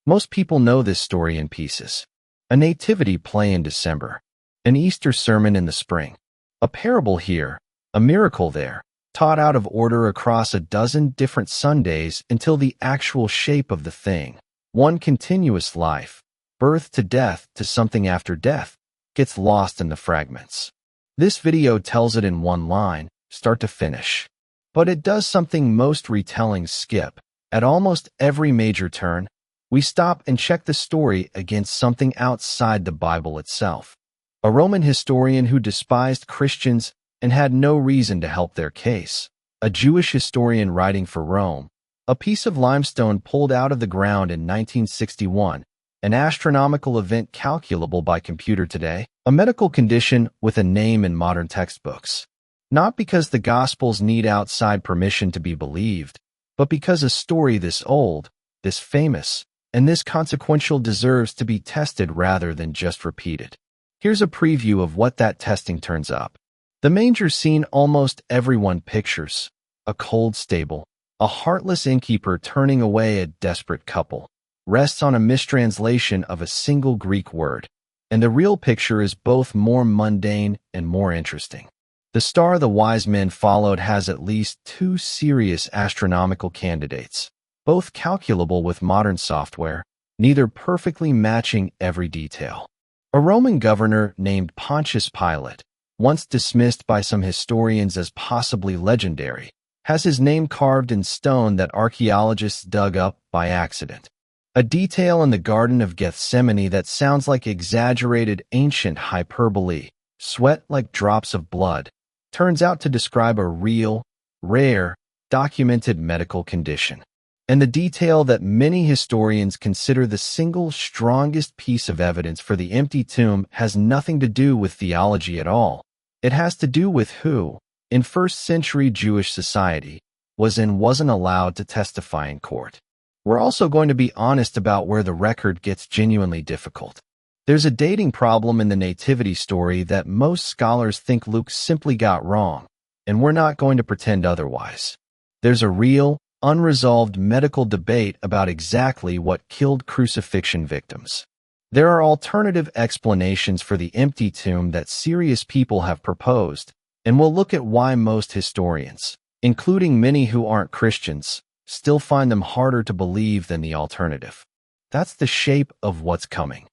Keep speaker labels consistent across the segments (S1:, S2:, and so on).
S1: Most people know this story in pieces. A nativity play in December, an Easter sermon in the spring, a parable here, a miracle there, taught out of order across a dozen different Sundays until the actual shape of the thing, one continuous life, birth to death to something after death, gets lost in the fragments. This video tells it in one line, start to finish. But it does something most retellings skip. At almost every major turn, we stop and check the story against something outside the Bible itself. A Roman historian who despised Christians and had no reason to help their case. A Jewish historian writing for Rome. A piece of limestone pulled out of the ground in 1961. An astronomical event calculable by computer today. A medical condition with a name in modern textbooks. Not because the Gospels need outside permission to be believed, but because a story this old, this famous, and this consequential deserves to be tested rather than just repeated. Here's a preview of what that testing turns up. The manger scene almost everyone pictures. A cold stable, a heartless innkeeper turning away a desperate couple, rests on a mistranslation of a single Greek word. And the real picture is both more mundane and more interesting. The star the wise men followed has at least two serious astronomical candidates, both calculable with modern software, neither perfectly matching every detail. A Roman governor named Pontius Pilate, once dismissed by some historians as possibly legendary, has his name carved in stone that archaeologists dug up by accident. A detail in the Garden of Gethsemane that sounds like exaggerated ancient hyperbole, sweat like drops of blood, turns out to describe a real, rare, documented medical condition. And the detail that many historians consider the single strongest piece of evidence for the empty tomb has nothing to do with theology at all. It has to do with who, in first-century Jewish society, was and wasn't allowed to testify in court. We're also going to be honest about where the record gets genuinely difficult. There's a dating problem in the nativity story that most scholars think Luke simply got wrong, and we're not going to pretend otherwise. There's a real, unresolved medical debate about exactly what killed crucifixion victims. There are alternative explanations for the empty tomb that serious people have proposed, and we'll look at why most historians, including many who aren't Christians, still find them harder to believe than the alternative. That's the shape of what's coming.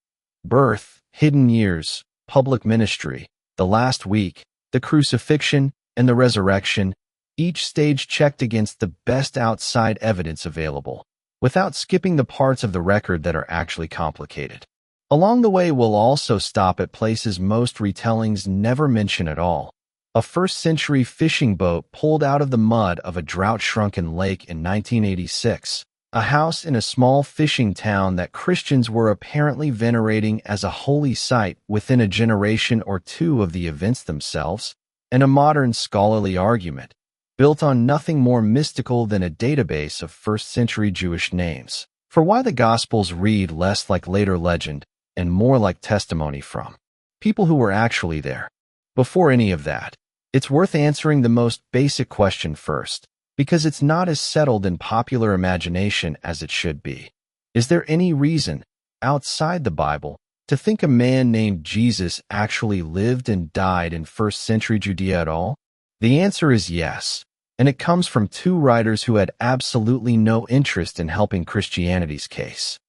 S1: Birth, hidden years, public ministry, the last week, the crucifixion, and the resurrection, each stage checked against the best outside evidence available, without skipping the parts of the record that are actually complicated. Along the way, we'll also stop at places most retellings never mention at all. A first-century fishing boat pulled out of the mud of a drought-shrunken lake in 1986, a house in a small fishing town that Christians were apparently venerating as a holy site within a generation or two of the events themselves, and a modern scholarly argument, built on nothing more mystical than a database of first-century Jewish names, for why the Gospels read less like later legend and more like testimony from people who were actually there. Before any of that, it's worth answering the most basic question first, because it's not as settled in popular imagination as it should be. Is there any reason, outside the Bible, to think a man named Jesus actually lived and died in first-century Judea at all? The answer is yes, and it comes from two writers who had absolutely no interest in helping Christianity's case.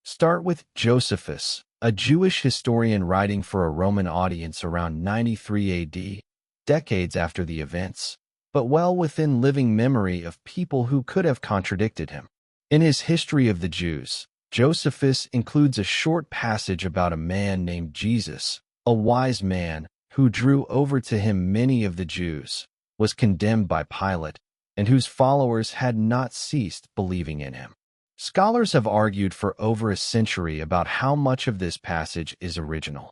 S1: Start with Josephus, a Jewish historian writing for a Roman audience around 93 AD, decades after the events, but well within living memory of people who could have contradicted him. In his History of the Jews, Josephus includes a short passage about a man named Jesus, a wise man who drew over to him many of the Jews, was condemned by Pilate, and whose followers had not ceased believing in him. Scholars have argued for over a century about how much of this passage is original.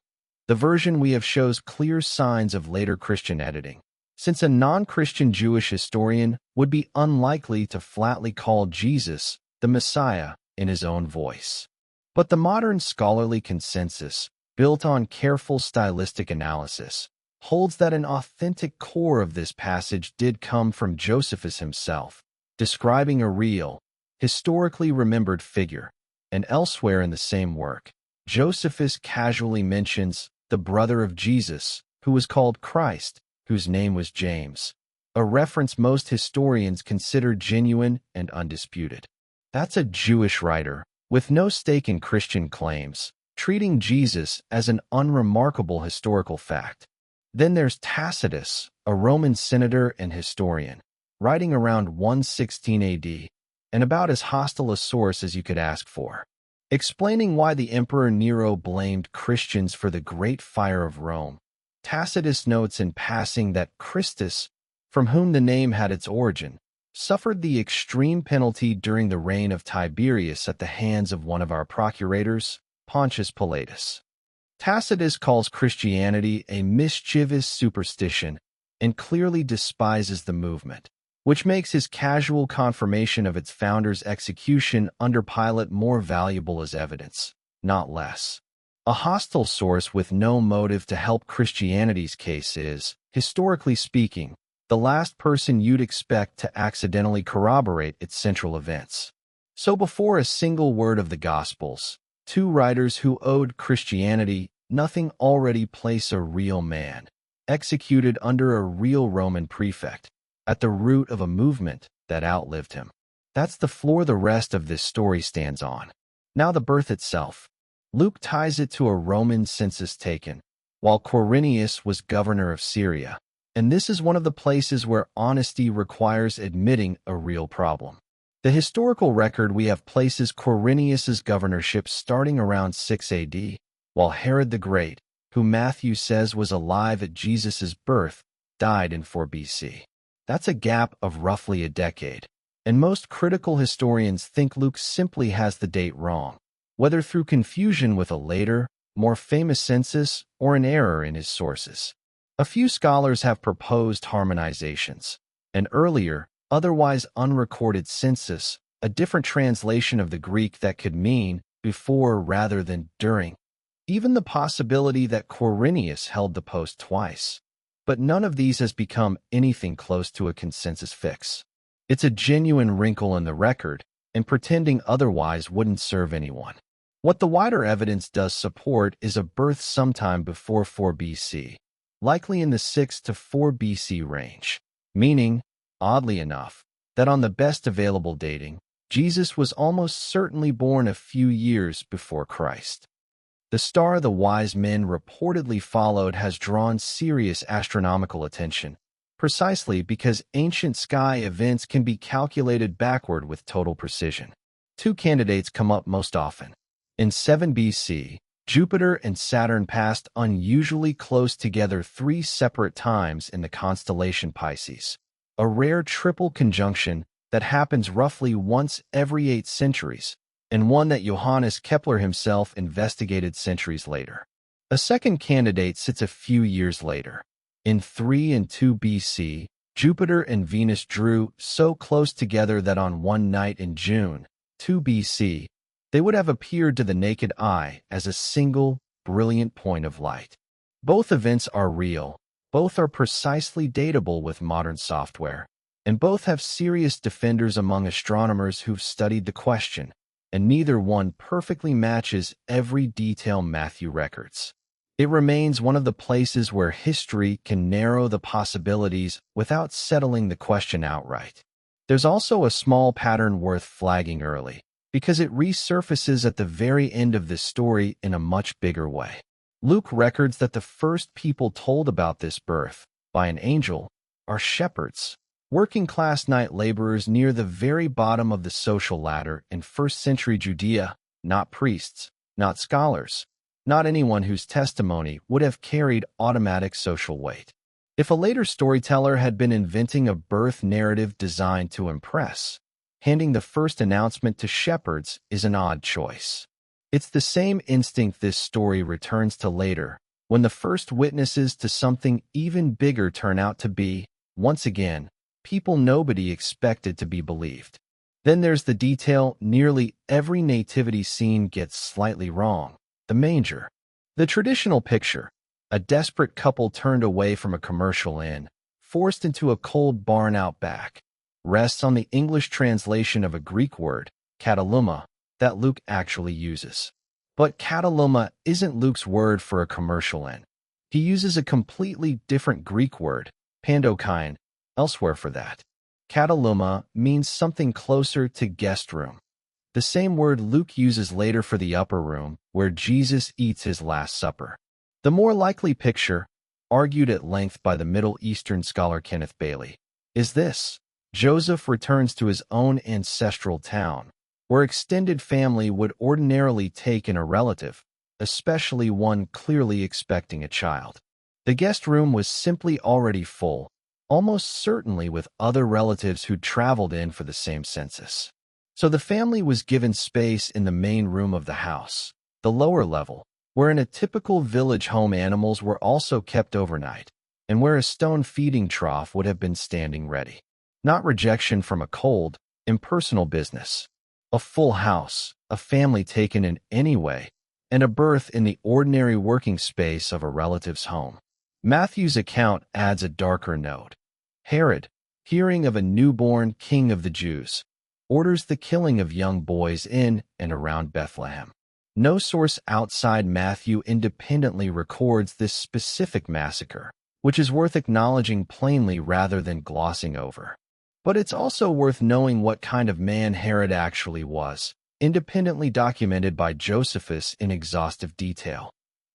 S1: The version we have shows clear signs of later Christian editing, since a non-Christian Jewish historian would be unlikely to flatly call Jesus the Messiah in his own voice. But the modern scholarly consensus, built on careful stylistic analysis, holds that an authentic core of this passage did come from Josephus himself, describing a real, historically remembered figure, and elsewhere in the same work, Josephus casually mentions the brother of Jesus, who was called Christ, whose name was James, a reference most historians consider genuine and undisputed. That's a Jewish writer, with no stake in Christian claims, treating Jesus as an unremarkable historical fact. Then there's Tacitus, a Roman senator and historian, writing around 116 AD, and about as hostile a source as you could ask for, explaining why the Emperor Nero blamed Christians for the Great Fire of Rome. Tacitus notes in passing that Christus, from whom the name had its origin, suffered the extreme penalty during the reign of Tiberius at the hands of one of our procurators, Pontius Pilate. Tacitus calls Christianity a mischievous superstition and clearly despises the movement, which makes his casual confirmation of its founder's execution under Pilate more valuable as evidence, not less. A hostile source with no motive to help Christianity's case is, historically speaking, the last person you'd expect to accidentally corroborate its central events. So before a single word of the Gospels, two writers who owed Christianity nothing already place a real man, executed under a real Roman prefect, at the root of a movement that outlived him. That's the floor the rest of this story stands on. Now the birth itself. Luke ties it to a Roman census taken, while Quirinius was governor of Syria. And this is one of the places where honesty requires admitting a real problem. The historical record we have places Quirinius's governorship starting around 6 AD, while Herod the Great, who Matthew says was alive at Jesus' birth, died in 4 BC. That's a gap of roughly a decade, and most critical historians think Luke simply has the date wrong, whether through confusion with a later, more famous census or an error in his sources. A few scholars have proposed harmonizations, an earlier, otherwise unrecorded census, a different translation of the Greek that could mean before rather than during, even the possibility that Quirinius held the post twice. But none of these has become anything close to a consensus fix. It's a genuine wrinkle in the record, and pretending otherwise wouldn't serve anyone. What the wider evidence does support is a birth sometime before 4 BC. Likely in the 6 to 4 BC range, meaning, oddly enough, that on the best available dating, Jesus was almost certainly born a few years before Christ. The star the wise men reportedly followed has drawn serious astronomical attention, precisely because ancient sky events can be calculated backward with total precision. Two candidates come up most often. In 7 BC, Jupiter and Saturn passed unusually close together 3 separate times in the constellation Pisces, a rare triple conjunction that happens roughly once every 8 centuries, and one that Johannes Kepler himself investigated centuries later. A second candidate sits a few years later. In 3 and 2 BC, Jupiter and Venus drew so close together that on one night in June, 2 BC, they would have appeared to the naked eye as a single, brilliant point of light. Both events are real, both are precisely datable with modern software, and both have serious defenders among astronomers who've studied the question, and neither one perfectly matches every detail Matthew records. It remains one of the places where history can narrow the possibilities without settling the question outright. There's also a small pattern worth flagging early, because it resurfaces at the very end of this story in a much bigger way. Luke records that the first people told about this birth, by an angel, are shepherds, working-class night laborers near the very bottom of the social ladder in first-century Judea, not priests, not scholars, not anyone whose testimony would have carried automatic social weight. If a later storyteller had been inventing a birth narrative designed to impress, handing the first announcement to shepherds is an odd choice. It's the same instinct this story returns to later, when the first witnesses to something even bigger turn out to be, once again, people nobody expected to be believed. Then there's the detail nearly every nativity scene gets slightly wrong: the manger. The traditional picture, a desperate couple turned away from a commercial inn, forced into a cold barn out back, rests on the English translation of a Greek word, kataluma, that Luke actually uses. But kataluma isn't Luke's word for a commercial inn. He uses a completely different Greek word, pandokion, elsewhere for that. Kataluma means something closer to guest room, the same word Luke uses later for the upper room, where Jesus eats his Last Supper. The more likely picture, argued at length by the Middle Eastern scholar Kenneth Bailey, is this. Joseph returns to his own ancestral town, where extended family would ordinarily take in a relative, especially one clearly expecting a child. The guest room was simply already full, almost certainly with other relatives who'd traveled in for the same census. So the family was given space in the main room of the house, the lower level, where in a typical village home animals were also kept overnight, and where a stone feeding trough would have been standing ready. Not rejection from a cold, impersonal business. A full house, a family taken in any way, and a berth in the ordinary working space of a relative's home. Matthew's account adds a darker note. Herod, hearing of a newborn king of the Jews, orders the killing of young boys in and around Bethlehem. No source outside Matthew independently records this specific massacre, which is worth acknowledging plainly rather than glossing over. But it's also worth knowing what kind of man Herod actually was, independently documented by Josephus in exhaustive detail.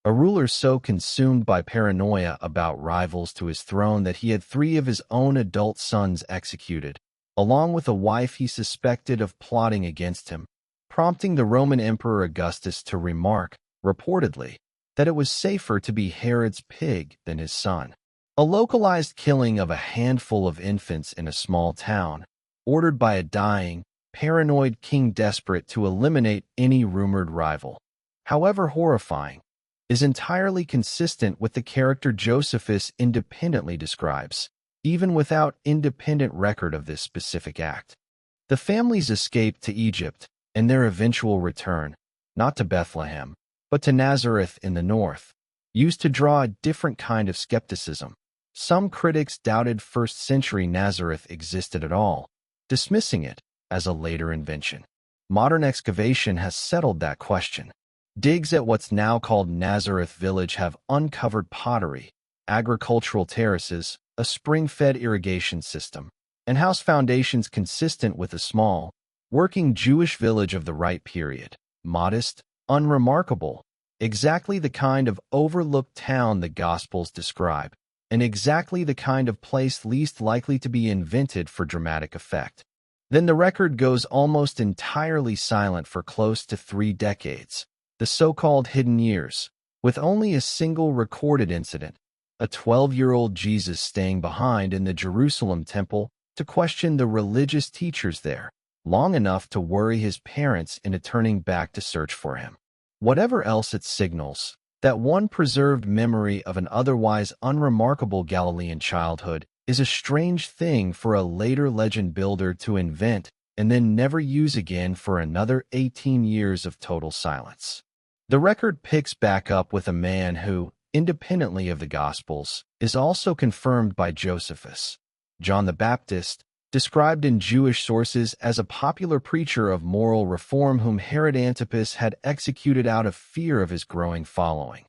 S1: A ruler so consumed by paranoia about rivals to his throne that he had 3 of his own adult sons executed, along with a wife he suspected of plotting against him, prompting the Roman Emperor Augustus to remark, reportedly, that it was safer to be Herod's pig than his son. A localized killing of a handful of infants in a small town, ordered by a dying, paranoid king desperate to eliminate any rumored rival, however horrifying, is entirely consistent with the character Josephus independently describes, even without independent record of this specific act. The family's escape to Egypt and their eventual return, not to Bethlehem, but to Nazareth in the north, used to draw a different kind of skepticism. Some critics doubted first-century Nazareth existed at all, dismissing it as a later invention. Modern excavation has settled that question. Digs at what's now called Nazareth Village have uncovered pottery, agricultural terraces, a spring-fed irrigation system, and house foundations consistent with a small, working Jewish village of the right period. Modest, unremarkable, exactly the kind of overlooked town the Gospels describe, and exactly the kind of place least likely to be invented for dramatic effect. Then the record goes almost entirely silent for close to 3 decades, the so-called hidden years, with only a single recorded incident, a 12-year-old Jesus staying behind in the Jerusalem temple to question the religious teachers there, long enough to worry his parents into turning back to search for him. Whatever else it signals, that one preserved memory of an otherwise unremarkable Galilean childhood is a strange thing for a later legend builder to invent and then never use again for another 18 years of total silence. The record picks back up with a man who, independently of the Gospels, is also confirmed by Josephus. John the Baptist, described in Jewish sources as a popular preacher of moral reform whom Herod Antipas had executed out of fear of his growing following.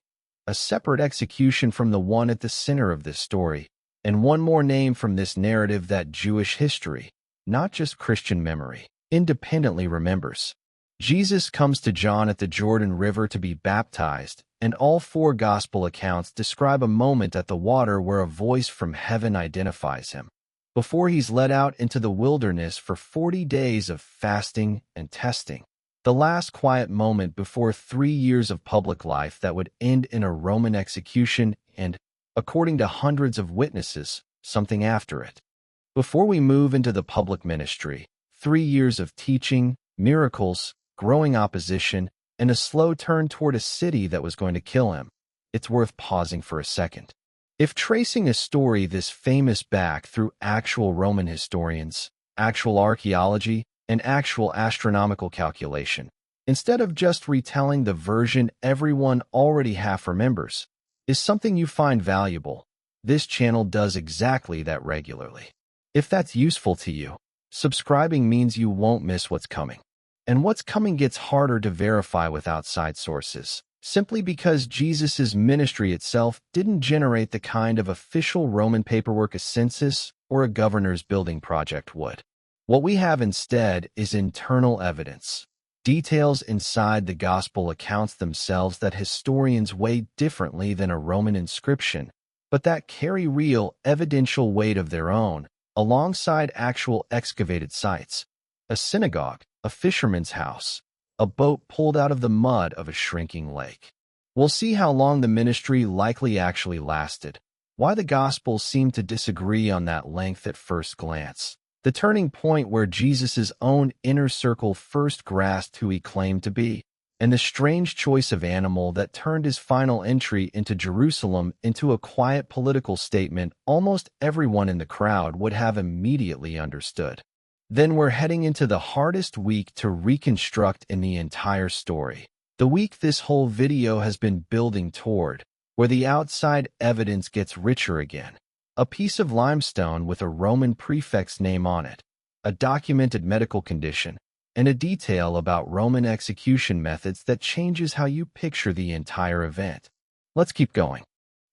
S1: A separate execution from the one at the center of this story, and one more name from this narrative that Jewish history, not just Christian memory, independently remembers. Jesus comes to John at the Jordan River to be baptized, and all 4 gospel accounts describe a moment at the water where a voice from heaven identifies him, before he's led out into the wilderness for 40 days of fasting and testing, the last quiet moment before 3 years of public life that would end in a Roman execution and, according to hundreds of witnesses, something after it. Before we move into the public ministry, 3 years of teaching, miracles, growing opposition, and a slow turn toward a city that was going to kill him, it's worth pausing for a second. If tracing a story this famous back through actual Roman historians, actual archaeology, and actual astronomical calculation, instead of just retelling the version everyone already half remembers, is something you find valuable, this channel does exactly that regularly. If that's useful to you, subscribing means you won't miss what's coming. And what's coming gets harder to verify with outside sources, simply because Jesus' ministry itself didn't generate the kind of official Roman paperwork a census or a governor's building project would. What we have instead is internal evidence, details inside the gospel accounts themselves that historians weigh differently than a Roman inscription, but that carry real, evidential weight of their own, alongside actual excavated sites. A synagogue, a fisherman's house, a boat pulled out of the mud of a shrinking lake. We'll see how long the ministry likely actually lasted, why the Gospels seem to disagree on that length at first glance, the turning point where Jesus' own inner circle first grasped who he claimed to be, and the strange choice of animal that turned his final entry into Jerusalem into a quiet political statement almost everyone in the crowd would have immediately understood. Then we're heading into the hardest week to reconstruct in the entire story. The week this whole video has been building toward, where the outside evidence gets richer again. A piece of limestone with a Roman prefect's name on it, a documented medical condition, and a detail about Roman execution methods that changes how you picture the entire event. Let's keep going.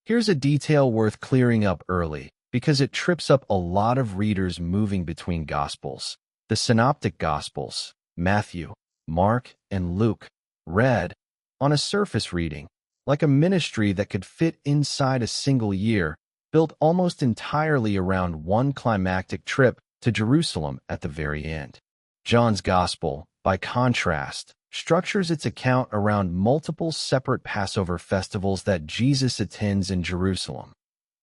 S1: Here's a detail worth clearing up early, because it trips up a lot of readers moving between Gospels. The Synoptic Gospels, Matthew, Mark, and Luke, read, on a surface reading, like a ministry that could fit inside a single year, built almost entirely around one climactic trip to Jerusalem at the very end. John's Gospel, by contrast, structures its account around multiple separate Passover festivals that Jesus attends in Jerusalem,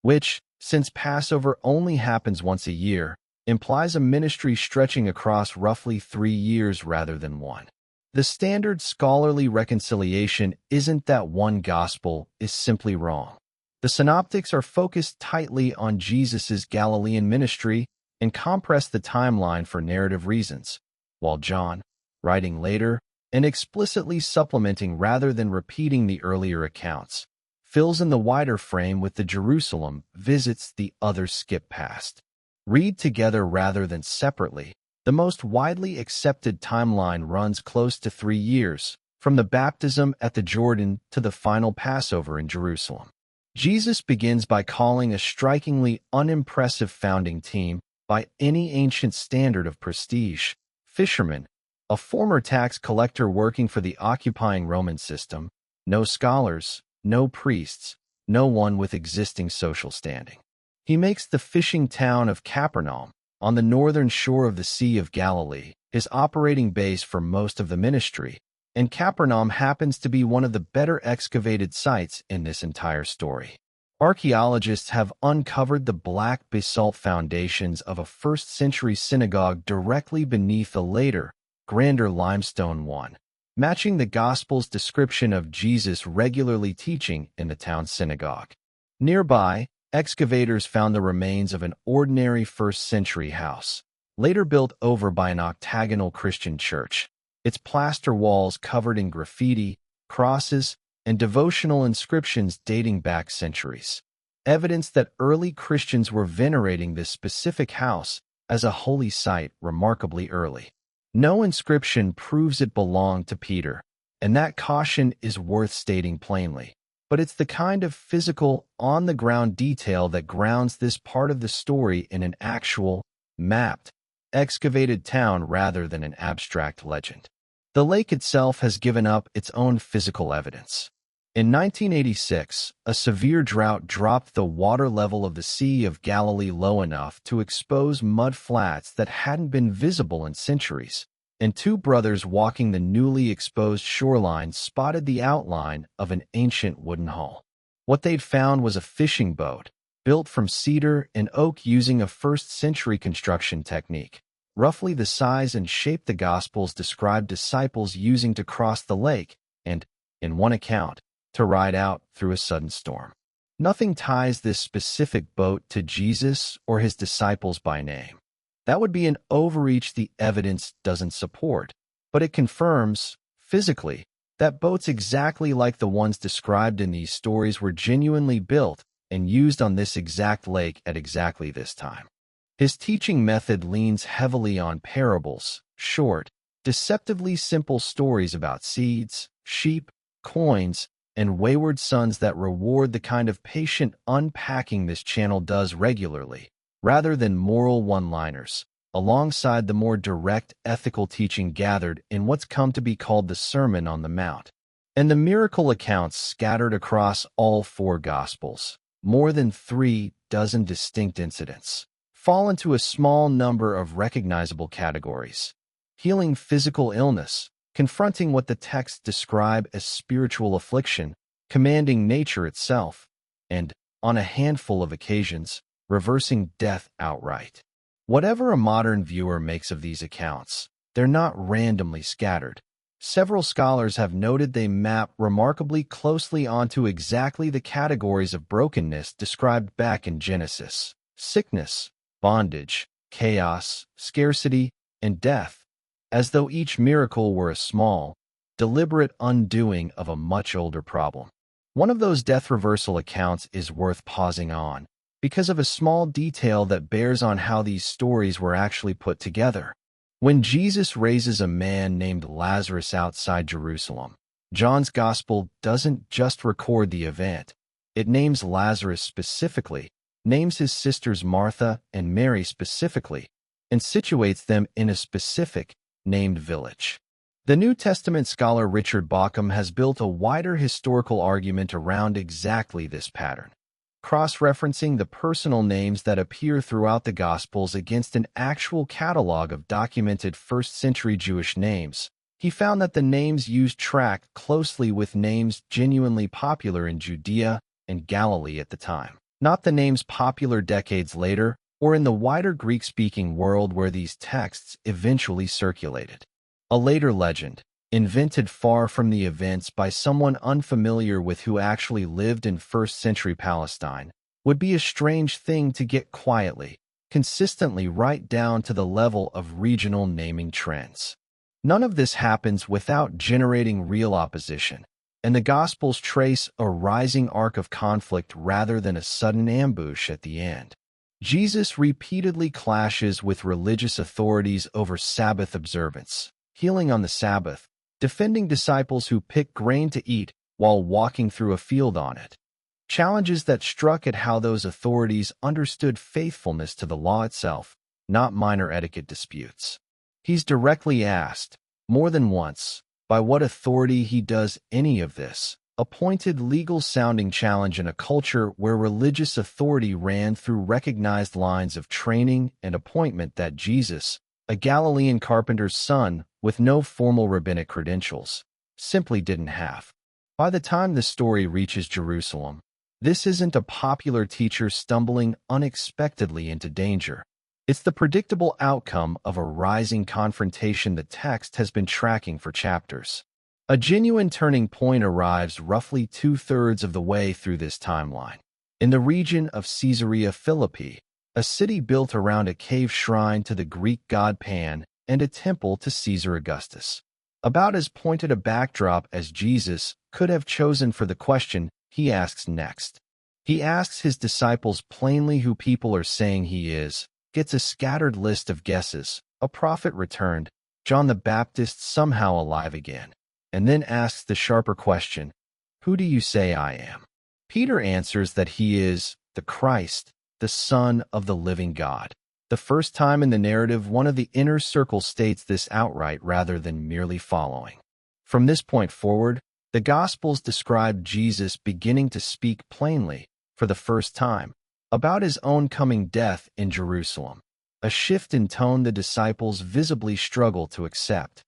S1: which, since Passover only happens once a year, implies a ministry stretching across roughly 3 years rather than one. The standard scholarly reconciliation isn't that one gospel is simply wrong. The synoptics are focused tightly on Jesus' Galilean ministry and compress the timeline for narrative reasons, while John, writing later and explicitly supplementing rather than repeating the earlier accounts, fills in the wider frame with the Jerusalem visits the others skip past. Read together rather than separately. The most widely accepted timeline runs close to 3 years, from the baptism at the Jordan to the final Passover in Jerusalem. Jesus begins by calling a strikingly unimpressive founding team, by any ancient standard of prestige, fishermen, a former tax collector working for the occupying Roman system, no scholars, no priests, no one with existing social standing. He makes the fishing town of Capernaum, on the northern shore of the Sea of Galilee, his operating base for most of the ministry, and Capernaum happens to be one of the better excavated sites in this entire story. Archaeologists have uncovered the black basalt foundations of a first-century synagogue directly beneath a later, grander limestone one, matching the Gospel's description of Jesus regularly teaching in the town's synagogue. Nearby, excavators found the remains of an ordinary first-century house, later built over by an octagonal Christian church, its plaster walls covered in graffiti, crosses, and devotional inscriptions dating back centuries. Evidence that early Christians were venerating this specific house as a holy site remarkably early. No inscription proves it belonged to Peter, and that caution is worth stating plainly. But it's the kind of physical, on-the-ground detail that grounds this part of the story in an actual, mapped, excavated town rather than an abstract legend. The lake itself has given up its own physical evidence. In 1986, a severe drought dropped the water level of the Sea of Galilee low enough to expose mud flats that hadn't been visible in centuries, and 2 brothers walking the newly exposed shoreline spotted the outline of an ancient wooden hull. What they'd found was a fishing boat, built from cedar and oak using a first-century construction technique, roughly the size and shape the Gospels describe disciples using to cross the lake and, in one account, to ride out through a sudden storm. Nothing ties this specific boat to Jesus or his disciples by name. That would be an overreach the evidence doesn't support, but it confirms, physically, that boats exactly like the ones described in these stories were genuinely built and used on this exact lake at exactly this time. His teaching method leans heavily on parables, short, deceptively simple stories about seeds, sheep, coins, and wayward sons that reward the kind of patient unpacking this channel does regularly, rather than moral one-liners, alongside the more direct ethical teaching gathered in what's come to be called the Sermon on the Mount. And the miracle accounts scattered across all four Gospels, more than 36 distinct incidents, fall into a small number of recognizable categories: healing physical illness, confronting what the texts describe as spiritual affliction, commanding nature itself, and, on a handful of occasions, reversing death outright. Whatever a modern viewer makes of these accounts, they're not randomly scattered. Several scholars have noted they map remarkably closely onto exactly the categories of brokenness described back in Genesis: sickness, bondage, chaos, scarcity, and death, as though each miracle were a small, deliberate undoing of a much older problem. One of those death reversal accounts is worth pausing on, because of a small detail that bears on how these stories were actually put together. When Jesus raises a man named Lazarus outside Jerusalem, John's Gospel doesn't just record the event. It names Lazarus specifically, names his sisters Martha and Mary specifically, and situates them in a specific, named village. The New Testament scholar Richard Bauckham has built a wider historical argument around exactly this pattern, cross-referencing the personal names that appear throughout the Gospels against an actual catalog of documented first-century Jewish names. He found that the names used track closely with names genuinely popular in Judea and Galilee at the time, not the names popular decades later or in the wider Greek-speaking world where these texts eventually circulated. A later legend, invented far from the events by someone unfamiliar with who actually lived in first-century Palestine, would be a strange thing to get quietly, consistently right down to the level of regional naming trends. None of this happens without generating real opposition, and the Gospels trace a rising arc of conflict rather than a sudden ambush at the end. Jesus repeatedly clashes with religious authorities over Sabbath observance, healing on the Sabbath, defending disciples who pick grain to eat while walking through a field on it. Challenges that struck at how those authorities understood faithfulness to the law itself, not minor etiquette disputes. He's directly asked, more than once, by what authority he does any of this, a pointed legal-sounding challenge in a culture where religious authority ran through recognized lines of training and appointment that Jesus, a Galilean carpenter's son with no formal rabbinic credentials, simply didn't have. By the time the story reaches Jerusalem, this isn't a popular teacher stumbling unexpectedly into danger. It's the predictable outcome of a rising confrontation the text has been tracking for chapters. A genuine turning point arrives roughly 2/3 of the way through this timeline. In the region of Caesarea Philippi, a city built around a cave shrine to the Greek god Pan and a temple to Caesar Augustus. About as pointed a backdrop as Jesus could have chosen for the question he asks next. He asks his disciples plainly who people are saying he is, gets a scattered list of guesses: a prophet returned, John the Baptist somehow alive again, and then asks the sharper question, who do you say I am? Peter answers that he is the Christ, the Son of the living God. The first time in the narrative one of the inner circle states this outright rather than merely following. From this point forward, the Gospels describe Jesus beginning to speak plainly, for the first time, about his own coming death in Jerusalem, a shift in tone the disciples visibly struggle to accept.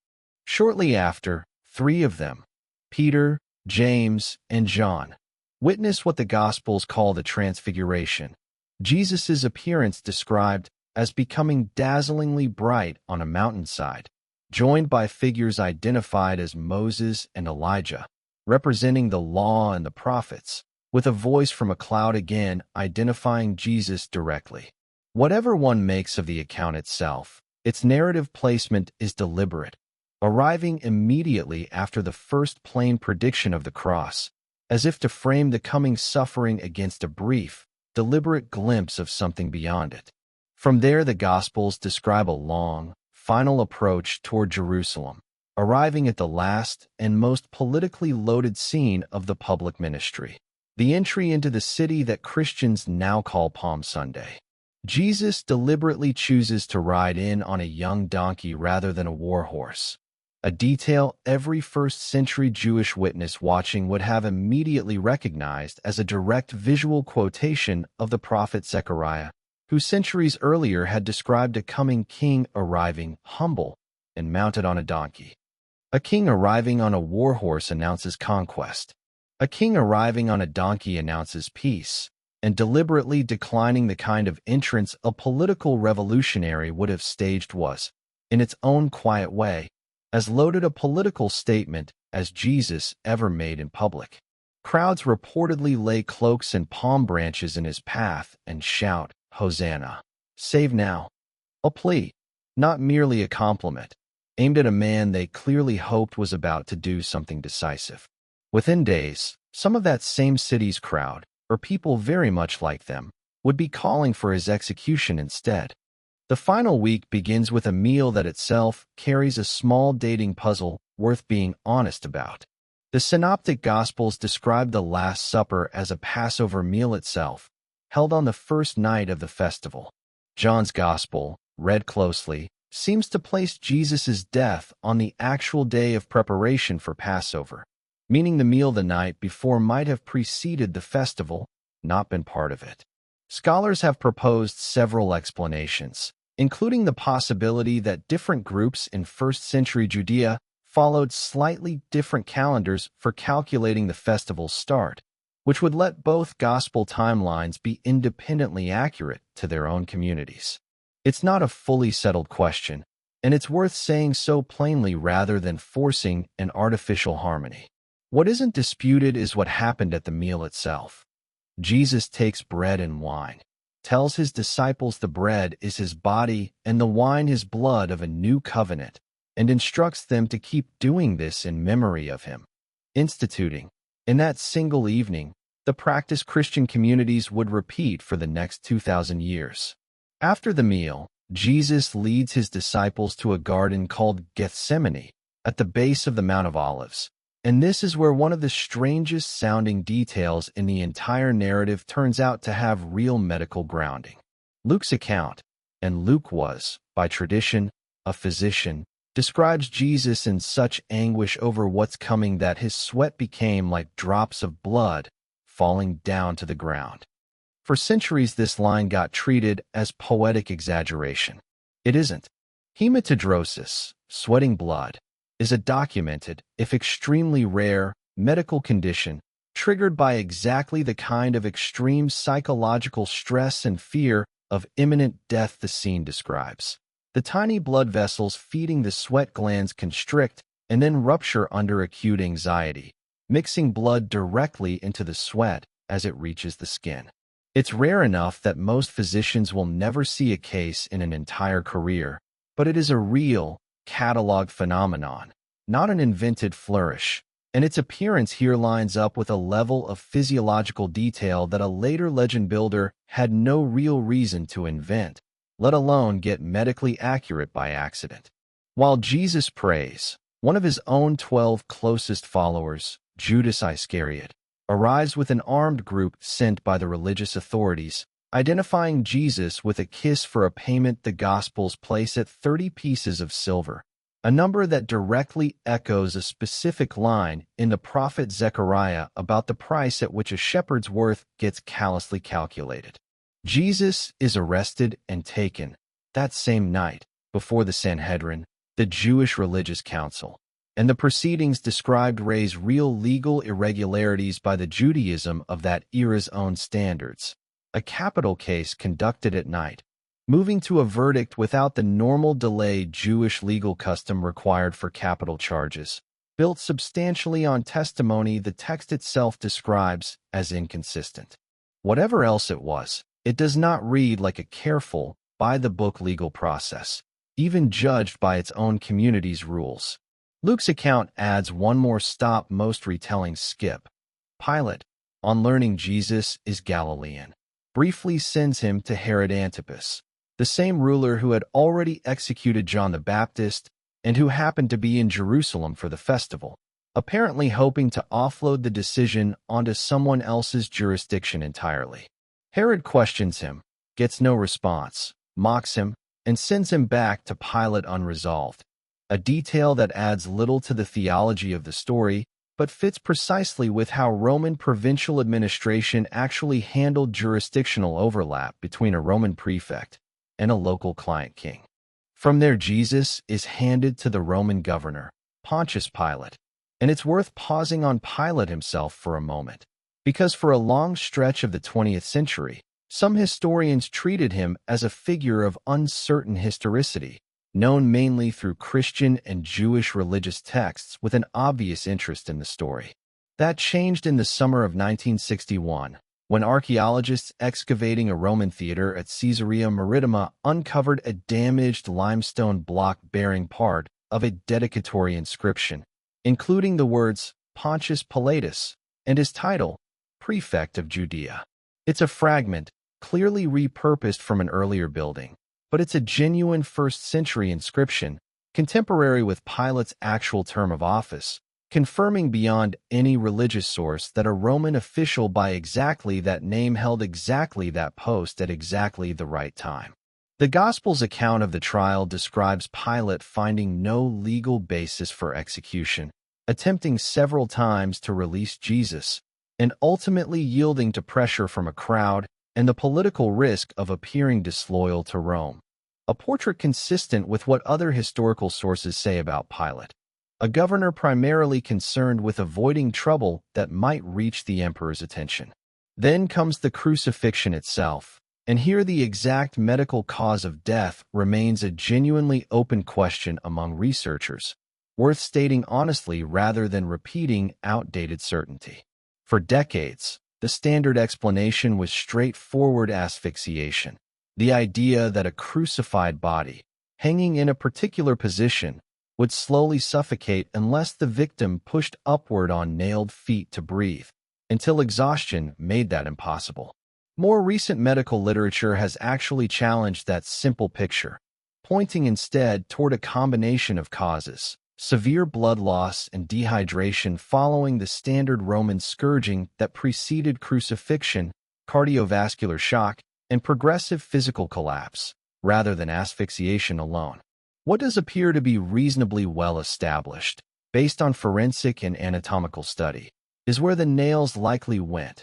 S1: Shortly after, 3 of them, Peter, James, and John, witness what the Gospels call the Transfiguration, Jesus' appearance described as becoming dazzlingly bright on a mountainside, joined by figures identified as Moses and Elijah, representing the law and the prophets, with a voice from a cloud again identifying Jesus directly. Whatever one makes of the account itself, its narrative placement is deliberate, arriving immediately after the first plain prediction of the cross, as if to frame the coming suffering against a brief, deliberate glimpse of something beyond it. From there, the Gospels describe a long, final approach toward Jerusalem, arriving at the last and most politically loaded scene of the public ministry, the entry into the city that Christians now call Palm Sunday. Jesus deliberately chooses to ride in on a young donkey rather than a war horse, a detail every first-century Jewish witness watching would have immediately recognized as a direct visual quotation of the prophet Zechariah, who centuries earlier had described a coming king arriving humble and mounted on a donkey. A king arriving on a war horse announces conquest. A king arriving on a donkey announces peace, and deliberately declining the kind of entrance a political revolutionary would have staged was, in its own quiet way, as loaded a political statement as Jesus ever made in public. Crowds reportedly lay cloaks and palm branches in his path and shout, "Hosanna! Save now!" A plea, not merely a compliment, aimed at a man they clearly hoped was about to do something decisive. Within days, some of that same city's crowd, or people very much like them, would be calling for his execution instead. The final week begins with a meal that itself carries a small dating puzzle worth being honest about. The Synoptic Gospels describe the Last Supper as a Passover meal itself, held on the first night of the festival. John's Gospel, read closely, seems to place Jesus' death on the actual day of preparation for Passover, meaning the meal the night before might have preceded the festival, not been part of it. Scholars have proposed several explanations, including the possibility that different groups in first-century Judea followed slightly different calendars for calculating the festival's start, which would let both gospel timelines be independently accurate to their own communities. It's not a fully settled question, and it's worth saying so plainly rather than forcing an artificial harmony. What isn't disputed is what happened at the meal itself. Jesus takes bread and wine, tells his disciples the bread is his body and the wine his blood of a new covenant, and instructs them to keep doing this in memory of him, instituting, in that single evening, the practice Christian communities would repeat for the next 2,000 years. After the meal, Jesus leads his disciples to a garden called Gethsemane at the base of the Mount of Olives, and this is where one of the strangest sounding details in the entire narrative turns out to have real medical grounding. Luke's account, and Luke was, by tradition, a physician, describes Jesus in such anguish over what's coming that his sweat became like drops of blood falling down to the ground. For centuries, this line got treated as poetic exaggeration. It isn't. Hematidrosis, sweating blood, is a documented, if extremely rare, medical condition triggered by exactly the kind of extreme psychological stress and fear of imminent death the scene describes. The tiny blood vessels feeding the sweat glands constrict and then rupture under acute anxiety, mixing blood directly into the sweat as it reaches the skin. It's rare enough that most physicians will never see a case in an entire career, but it is a real, catalog phenomenon, not an invented flourish, and its appearance here lines up with a level of physiological detail that a later legend builder had no real reason to invent, let alone get medically accurate by accident. While Jesus prays, one of his own 12 closest followers, Judas Iscariot, arrives with an armed group sent by the religious authorities, identifying Jesus with a kiss for a payment the Gospels place at 30 pieces of silver, a number that directly echoes a specific line in the prophet Zechariah about the price at which a shepherd's worth gets callously calculated. Jesus is arrested and taken, that same night, before the Sanhedrin, the Jewish religious council, and the proceedings described raise real legal irregularities by the Judaism of that era's own standards. A capital case conducted at night, moving to a verdict without the normal delay Jewish legal custom required for capital charges, built substantially on testimony the text itself describes as inconsistent. Whatever else it was, it does not read like a careful, by-the-book legal process, even judged by its own community's rules. Luke's account adds one more stop most retellings skip. Pilate, on learning Jesus is Galilean, briefly sends him to Herod Antipas, the same ruler who had already executed John the Baptist and who happened to be in Jerusalem for the festival, apparently hoping to offload the decision onto someone else's jurisdiction entirely. Herod questions him, gets no response, mocks him, and sends him back to Pilate unresolved, a detail that adds little to the theology of the story, but fits precisely with how Roman provincial administration actually handled jurisdictional overlap between a Roman prefect and a local client king. From there, Jesus is handed to the Roman governor, Pontius Pilate, and it's worth pausing on Pilate himself for a moment, because for a long stretch of the 20th century, some historians treated him as a figure of uncertain historicity, known mainly through Christian and Jewish religious texts with an obvious interest in the story. That changed in the summer of 1961, when archaeologists excavating a Roman theater at Caesarea Maritima uncovered a damaged limestone block bearing part of a dedicatory inscription, including the words Pontius Pilate and his title, Prefect of Judea. It's a fragment, clearly repurposed from an earlier building, but it's a genuine first-century inscription, contemporary with Pilate's actual term of office, confirming beyond any religious source that a Roman official by exactly that name held exactly that post at exactly the right time. The Gospel's account of the trial describes Pilate finding no legal basis for execution, attempting several times to release Jesus, and ultimately yielding to pressure from a crowd and the political risk of appearing disloyal to Rome. A portrait consistent with what other historical sources say about Pilate, a governor primarily concerned with avoiding trouble that might reach the emperor's attention. Then comes the crucifixion itself, and here the exact medical cause of death remains a genuinely open question among researchers, worth stating honestly rather than repeating outdated certainty. For decades, the standard explanation was straightforward asphyxiation, the idea that a crucified body, hanging in a particular position, would slowly suffocate unless the victim pushed upward on nailed feet to breathe, until exhaustion made that impossible. More recent medical literature has actually challenged that simple picture, pointing instead toward a combination of causes: severe blood loss and dehydration following the standard Roman scourging that preceded crucifixion, cardiovascular shock, and progressive physical collapse, rather than asphyxiation alone. What does appear to be reasonably well established, based on forensic and anatomical study, is where the nails likely went,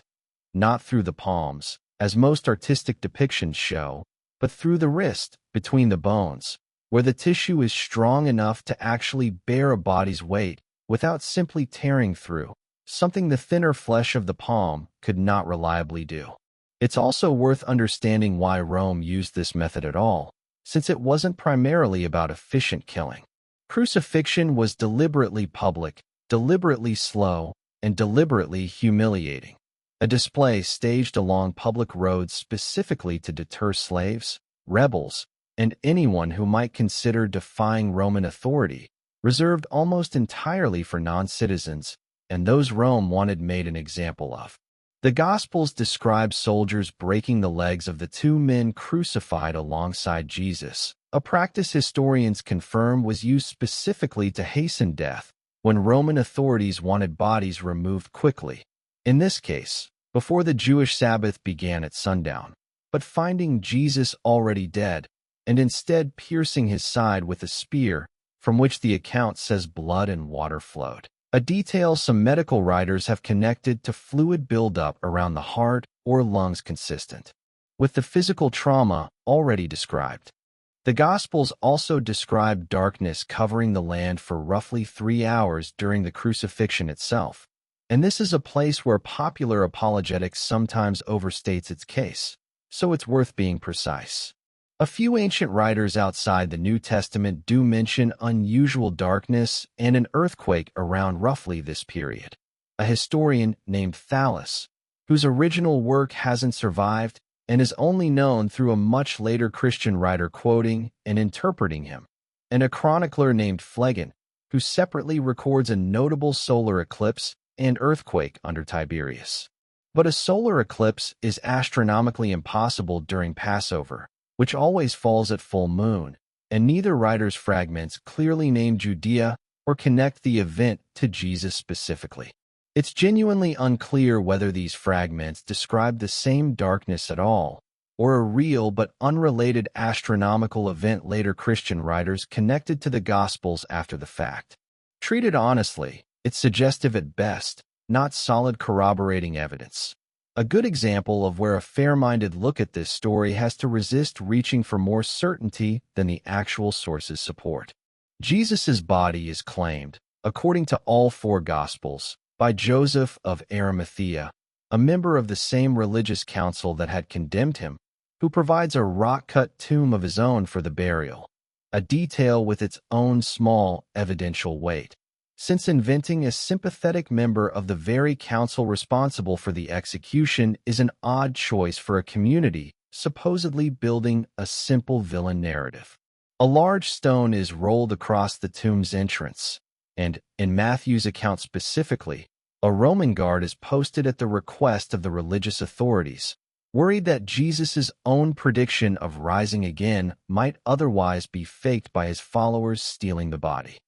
S1: not through the palms, as most artistic depictions show, but through the wrist, between the bones, where the tissue is strong enough to actually bear a body's weight without simply tearing through, something the thinner flesh of the palm could not reliably do. It's also worth understanding why Rome used this method at all, since it wasn't primarily about efficient killing. Crucifixion was deliberately public, deliberately slow, and deliberately humiliating. A display staged along public roads specifically to deter slaves, rebels, and anyone who might consider defying Roman authority, reserved almost entirely for non-citizens and those Rome wanted made an example of. The Gospels describe soldiers breaking the legs of the two men crucified alongside Jesus, a practice historians confirm was used specifically to hasten death when Roman authorities wanted bodies removed quickly, in this case, before the Jewish Sabbath began at sundown, but finding Jesus already dead, and instead piercing his side with a spear, from which the account says blood and water flowed. A detail some medical writers have connected to fluid buildup around the heart or lungs consistent with the physical trauma already described. The Gospels also describe darkness covering the land for roughly 3 hours during the crucifixion itself, and this is a place where popular apologetics sometimes overstates its case, so it's worth being precise. A few ancient writers outside the New Testament do mention unusual darkness and an earthquake around roughly this period. A historian named Thallus, whose original work hasn't survived and is only known through a much later Christian writer quoting and interpreting him, and a chronicler named Phlegon, who separately records a notable solar eclipse and earthquake under Tiberius. But a solar eclipse is astronomically impossible during Passover, which always falls at full moon, and neither writer's fragments clearly name Judea or connect the event to Jesus specifically. It's genuinely unclear whether these fragments describe the same darkness at all, or a real but unrelated astronomical event later Christian writers connected to the Gospels after the fact. Treated honestly, it's suggestive at best, not solid corroborating evidence. A good example of where a fair-minded look at this story has to resist reaching for more certainty than the actual sources support. Jesus' body is claimed, according to all four Gospels, by Joseph of Arimathea, a member of the same religious council that had condemned him, who provides a rock-cut tomb of his own for the burial, a detail with its own small evidential weight, since inventing a sympathetic member of the very council responsible for the execution is an odd choice for a community supposedly building a simple villain narrative. A large stone is rolled across the tomb's entrance, and, in Matthew's account specifically, a Roman guard is posted at the request of the religious authorities, worried that Jesus' own prediction of rising again might otherwise be faked by his followers stealing the body.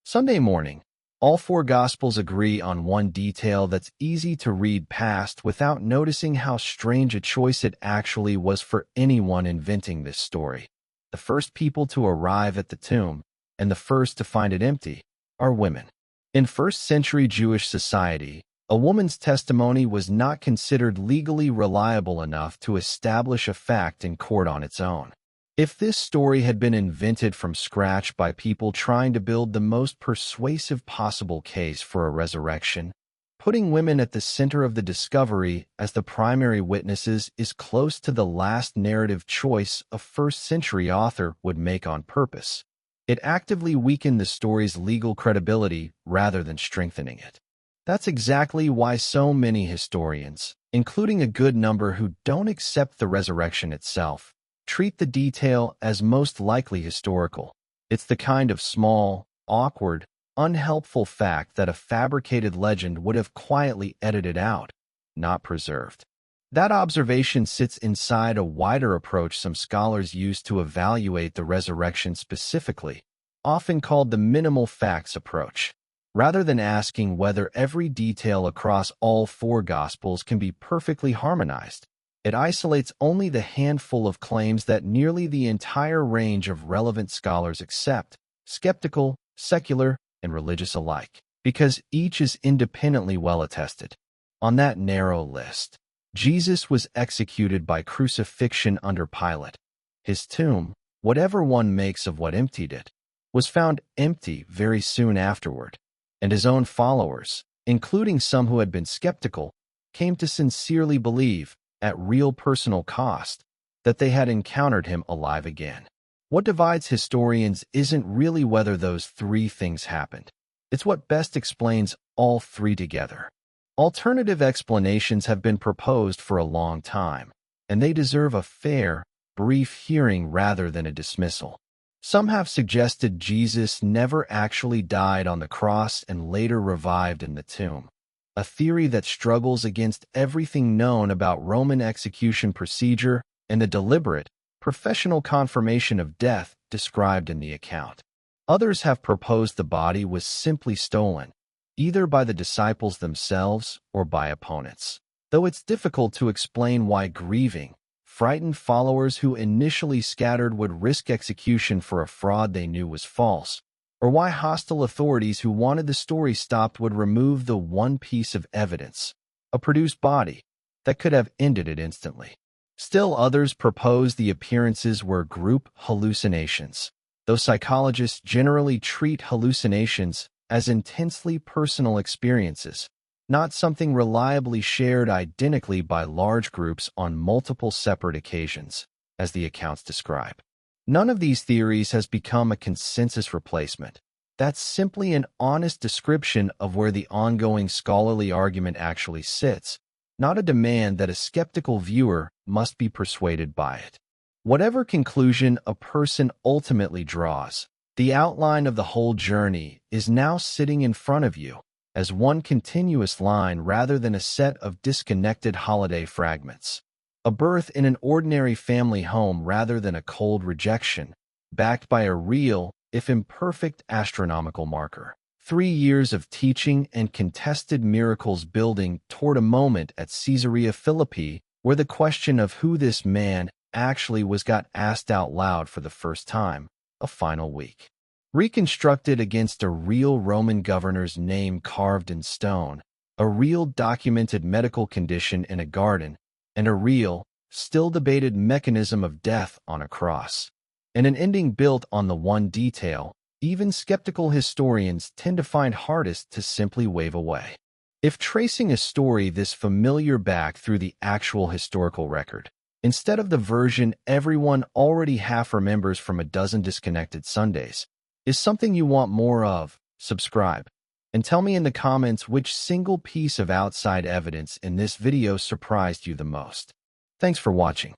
S1: Sunday morning, all four Gospels agree on one detail that's easy to read past without noticing how strange a choice it actually was for anyone inventing this story. The first people to arrive at the tomb, and the first to find it empty, are women. In first-century Jewish society, a woman's testimony was not considered legally reliable enough to establish a fact in court on its own. If this story had been invented from scratch by people trying to build the most persuasive possible case for a resurrection, putting women at the center of the discovery as the primary witnesses is close to the last narrative choice a first-century author would make on purpose. It actively weakened the story's legal credibility rather than strengthening it. That's exactly why so many historians, including a good number who don't accept the resurrection itself, treat the detail as most likely historical. It's the kind of small, awkward, unhelpful fact that a fabricated legend would have quietly edited out, not preserved. That observation sits inside a wider approach some scholars use to evaluate the resurrection specifically, often called the minimal facts approach. Rather than asking whether every detail across all four Gospels can be perfectly harmonized, it isolates only the handful of claims that nearly the entire range of relevant scholars accept, skeptical, secular, and religious alike, because each is independently well attested. On that narrow list, Jesus was executed by crucifixion under Pilate. His tomb, whatever one makes of what emptied it, was found empty very soon afterward, and his own followers, including some who had been skeptical, came to sincerely believe, at real personal cost, that they had encountered him alive again. What divides historians isn't really whether those three things happened. It's what best explains all three together. Alternative explanations have been proposed for a long time, and they deserve a fair, brief hearing rather than a dismissal. Some have suggested Jesus never actually died on the cross and later revived in the tomb, a theory that struggles against everything known about Roman execution procedure and the deliberate, professional confirmation of death described in the account. Others have proposed the body was simply stolen, either by the disciples themselves or by opponents, though it's difficult to explain why grieving, frightened followers who initially scattered would risk execution for a fraud they knew was false, or why hostile authorities who wanted the story stopped would remove the one piece of evidence, a produced body, that could have ended it instantly. Still others propose the appearances were group hallucinations, though psychologists generally treat hallucinations as intensely personal experiences, not something reliably shared identically by large groups on multiple separate occasions, as the accounts describe. None of these theories has become a consensus replacement. That's simply an honest description of where the ongoing scholarly argument actually sits, not a demand that a skeptical viewer must be persuaded by it. Whatever conclusion a person ultimately draws, the outline of the whole journey is now sitting in front of you as one continuous line rather than a set of disconnected holiday fragments. A birth in an ordinary family home rather than a cold rejection, backed by a real, if imperfect, astronomical marker. 3 years of teaching and contested miracles building toward a moment at Caesarea Philippi where the question of who this man actually was got asked out loud for the first time, a final week. Reconstructed against a real Roman governor's name carved in stone, a real documented medical condition in a garden, and a real, still debated mechanism of death on a cross. And an ending built on the one detail even skeptical historians tend to find hardest to simply wave away. If tracing a story this familiar back through the actual historical record, instead of the version everyone already half remembers from a dozen disconnected Sundays, is something you want more of, subscribe. And tell me in the comments which single piece of outside evidence in this video surprised you the most. Thanks for watching.